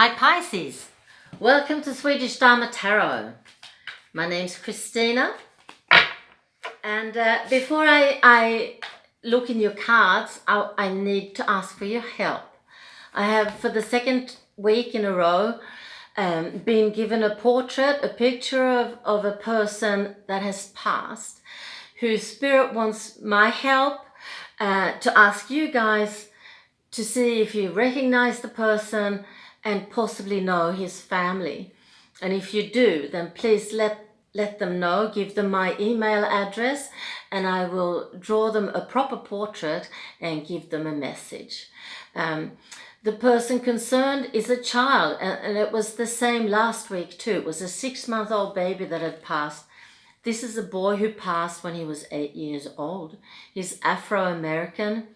Hi Pisces, welcome to Swedish Dharma Tarot. My name's Christina, and before I look in your cards, I need to ask for your help. I have, for the second week in a row, been given a portrait, a picture of a person that has passed, whose spirit wants my help to ask you guys to see if you recognize the person and possibly know his family. And if you do, then please let them know, give them my email address, and I will draw them a proper portrait and give them a message. The person concerned is a child, and it was the same last week too. It was a 6-month-old baby that had passed. This is a boy who passed when he was 8 years old. He's Afro-American,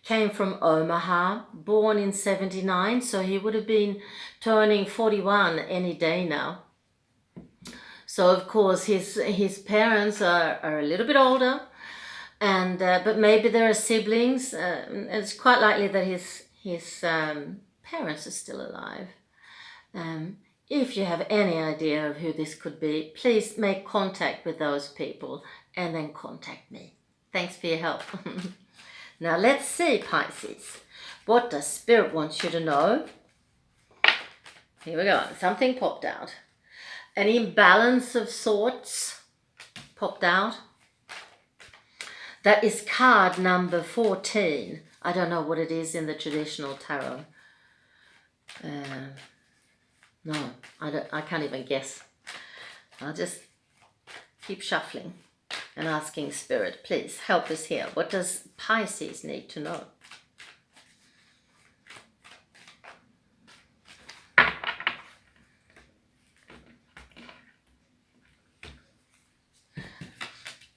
came from Omaha, born in 79, so he would have been turning 41 any day now. So of course his parents are a little bit older, and but maybe there are siblings. It's quite likely that his parents are still alive. If you have any idea of who this could be, please make contact with those people and then contact me. Thanks for your help. Now let's see, Pisces. What does Spirit want you to know? Here we go. Something popped out. An imbalance of sorts popped out. That is card number 14. I don't know what it is in the traditional tarot. No, I can't even guess. I'll just keep shuffling and asking Spirit, please help us here. What does Pisces need to know?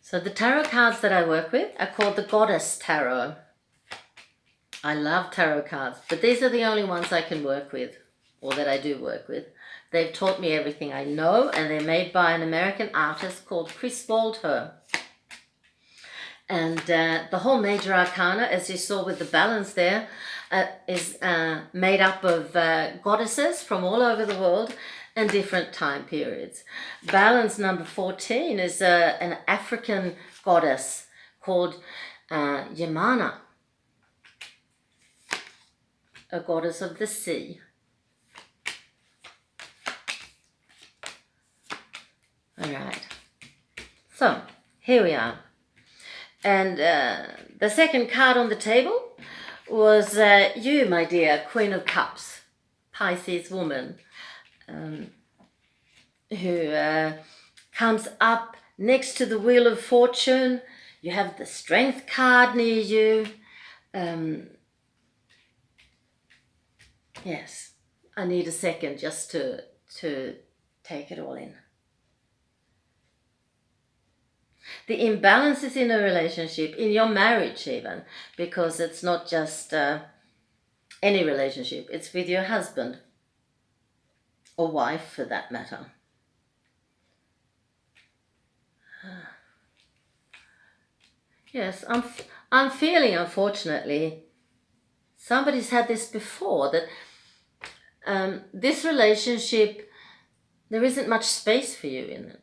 So the tarot cards that I work with are called the Goddess Tarot. I love tarot cards, but these are the only ones I can work with, or that I do work with. They've taught me everything I know, and they're made by an American artist called Christinamarialeifsdotter. And the whole major arcana, as you saw with the balance there, is made up of goddesses from all over the world and different time periods. Balance number 14 is an African goddess called Yamana, a goddess of the sea. All right, so here we are. And the second card on the table was you, my dear Queen of Cups, Pisces woman, who comes up next to the Wheel of Fortune. You have the Strength card near you. Yes, I need a second just to take it all in. The imbalances in a relationship, in your marriage even, because it's not just any relationship, it's with your husband or wife for that matter. Yes, I'm feeling, unfortunately, somebody's had this before, that this relationship, there isn't much space for you in it.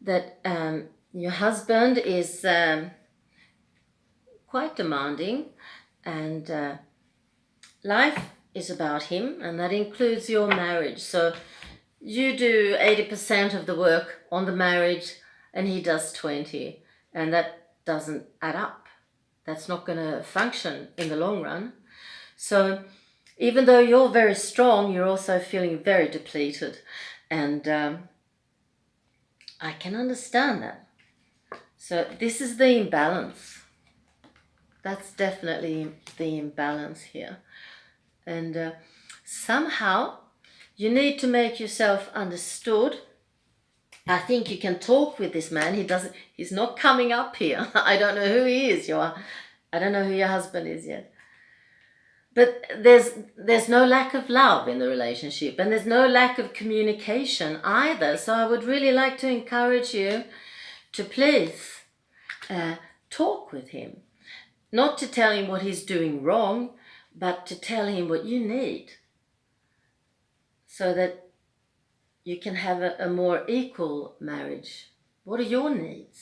That your husband is quite demanding, and life is about him, and that includes your marriage. So you do 80% of the work on the marriage and he does 20%, and that doesn't add up. That's not going to function in the long run. So even though you're very strong, you're also feeling very depleted, and I can understand that. So this is the imbalance. That's definitely the imbalance here. And somehow you need to make yourself understood. I think you can talk with this man. He's not coming up here. I don't know who he is. I don't know who your husband is yet. But there's no lack of love in the relationship, and there's no lack of communication either. So I would really like to encourage you to please talk with him. Not to tell him what he's doing wrong, but to tell him what you need. so that you can have a more equal marriage. What are your needs?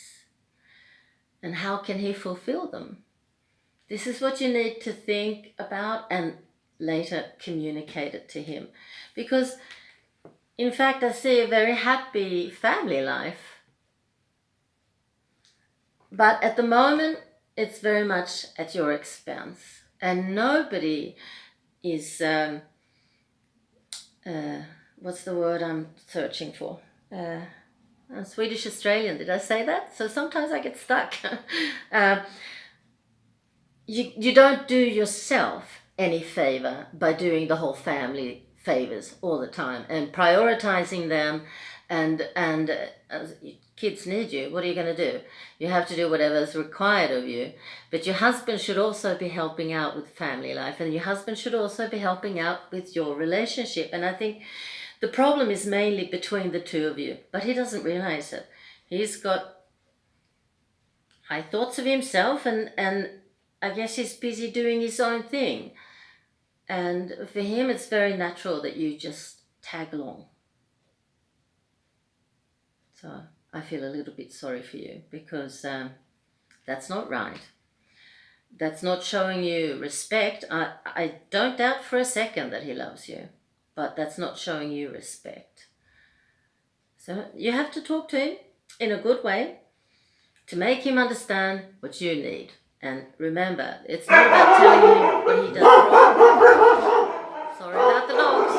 And how can he fulfill them? This is what you need to think about and later communicate it to him. Because, in fact, I see a very happy family life. But at the moment, it's very much at your expense. And nobody is, what's the word I'm searching for? I'm Swedish Australian, did I say that? So sometimes I get stuck. You don't do yourself any favor by doing the whole family favors all the time and prioritizing them, and kids need you. What are you going to do? You have to do whatever is required of you. But your husband should also be helping out with family life, and your husband should also be helping out with your relationship. And I think the problem is mainly between the two of you, but he doesn't realize it. He's got high thoughts of himself, and I guess he's busy doing his own thing. And for him, it's very natural that you just tag along. So I feel a little bit sorry for you, because that's not right. That's not showing you respect. I don't doubt for a second that he loves you, but that's not showing you respect. So you have to talk to him in a good way to make him understand what you need. And remember, it's not about telling him what he does wrong. Sorry about the dogs.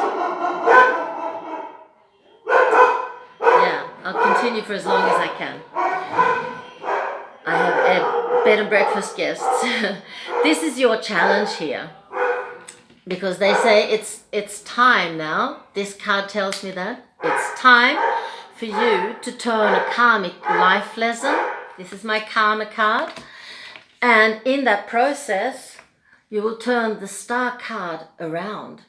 Yeah, I'll continue for as long as I can. I have bed and breakfast guests. This is your challenge here. Because they say it's time now. This card tells me that. It's time for you to turn a karmic life lesson. This is my karma card. And in that process, you will turn the star card around.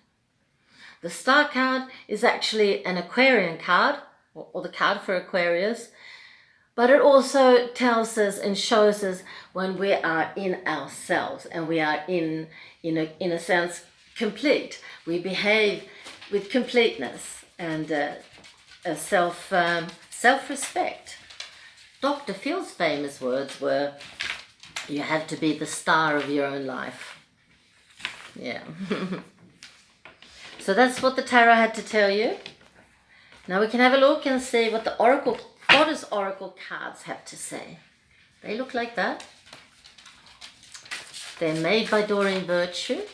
The star card is actually an Aquarian card, or the card for Aquarius, but it also tells us and shows us when we are in ourselves and we are in a sense complete. We behave with completeness and a self-respect. Dr. Phil's famous words were, "You have to be the star of your own life." Yeah. So that's what the tarot had to tell you. Now we can have a look and see what the Goddess Oracle cards have to say. They look like that. They're made by Doreen Virtue,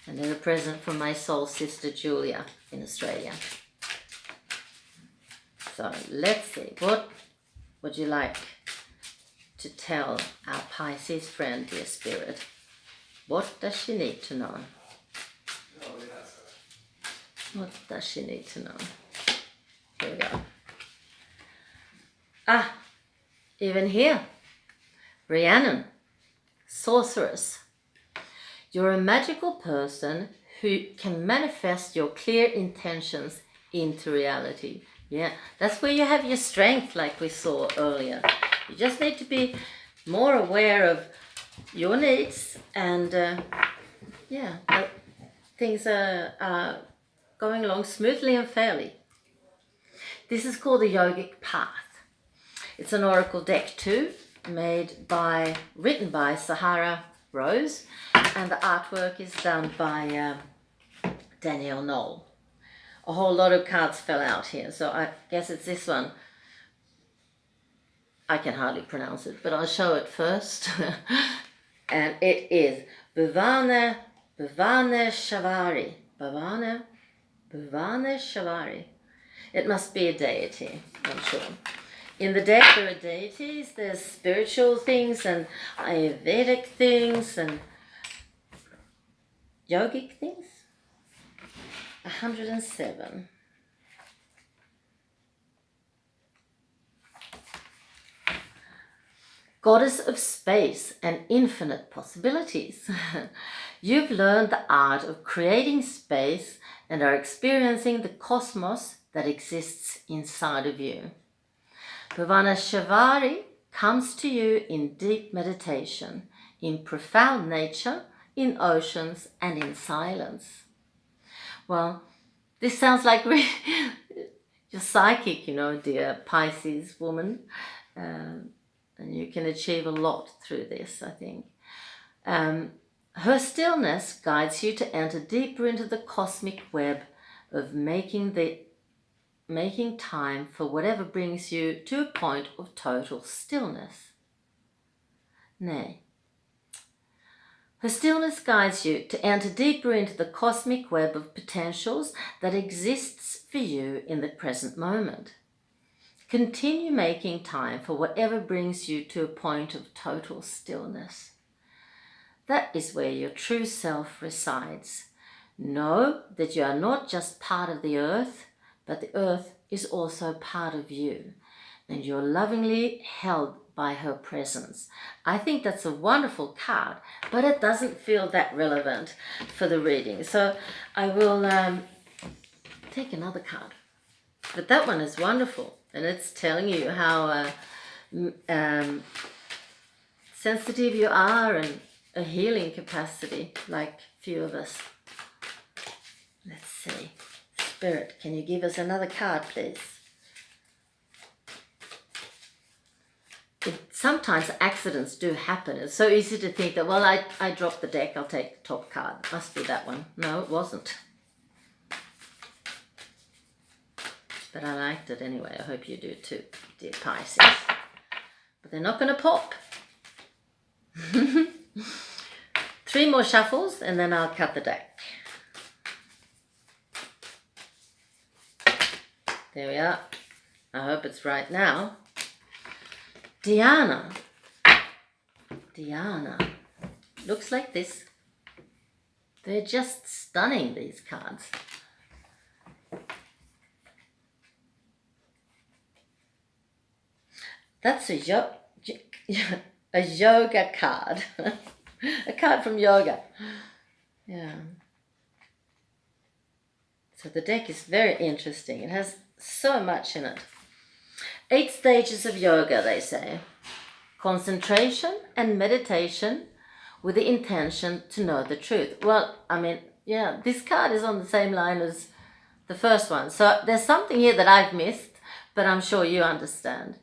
and they're a present from my soul sister Julia in Australia. So let's see, what would you like to tell our Pisces friend, dear Spirit? What does she need to know? What does she need to know? Here we go. Even here. Rhiannon, Sorceress. You're a magical person who can manifest your clear intentions into reality. Yeah, that's where you have your strength, like we saw earlier. You just need to be more aware of your needs, and things are going along smoothly and fairly. This is called the Yogic Path. It's an oracle deck too, written by Sahara Rose, and the artwork is done by Danielle Knoll. A whole lot of cards fell out here, so I guess it's this one. I can hardly pronounce it, but I'll show it first. And it is Bhavana Shavari. Bhavana Shavari. It must be a deity, I'm sure. In the deck there are deities, there's spiritual things and Ayurvedic things and yogic things. 107. Goddess of space and infinite possibilities. You've learned the art of creating space and are experiencing the cosmos that exists inside of you. Bhavana Shavari comes to you in deep meditation, in profound nature, in oceans and in silence. Well, This sounds like you're psychic, you know, dear Pisces woman. And you can achieve a lot through this, I think. Her stillness guides you to enter deeper into the cosmic web of making time for whatever brings you to a point of total stillness. Nay, her stillness guides you to enter deeper into the cosmic web of potentials that exists for you in the present moment. Continue making time for whatever brings you to a point of total stillness. That is where your true self resides. Know that you are not just part of the earth, but the earth is also part of you, and you're lovingly held by her presence. I think that's a wonderful card, but it doesn't feel that relevant for the reading. So I will take another card. But that one is wonderful, and it's telling you how sensitive you are and a healing capacity, like few of us. Let's see. Spirit, can you give us another card, please? Sometimes accidents do happen. It's so easy to think that, well, I dropped the deck, I'll take the top card. Must be that one. No, it wasn't. But I liked it anyway. I hope you do too, dear Pisces. But they're not going to pop. 3 more shuffles and then I'll cut the deck. There we are. I hope it's right now. Diana. Looks like this. They're just stunning, these cards. That's a yoga card. A card from yoga. Yeah. So the deck is very interesting. It has so much in it. 8 stages of yoga, they say. Concentration and meditation with the intention to know the truth. Well, I mean, yeah, this card is on the same line as the first one. So there's something here that I've missed, but I'm sure you understand.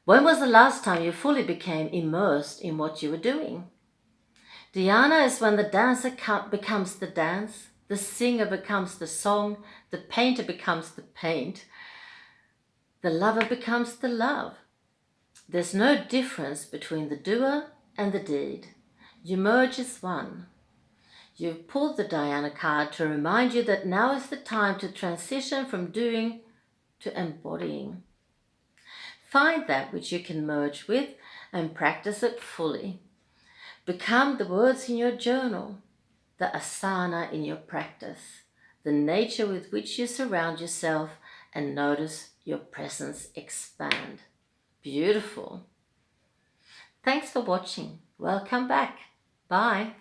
When was the last time you fully became immersed in what you were doing? Dhyana is when the dancer becomes the dance, the singer becomes the song, the painter becomes the paint, the lover becomes the love. There's no difference between the doer and the deed. You merge as one. You've pulled the Dhyana card to remind you that now is the time to transition from doing to embodying. Find that which you can merge with and practice it fully. Become the words in your journal, the asana in your practice, the nature with which you surround yourself, and notice your presence expand. Beautiful. Thanks for watching. Welcome back. Bye.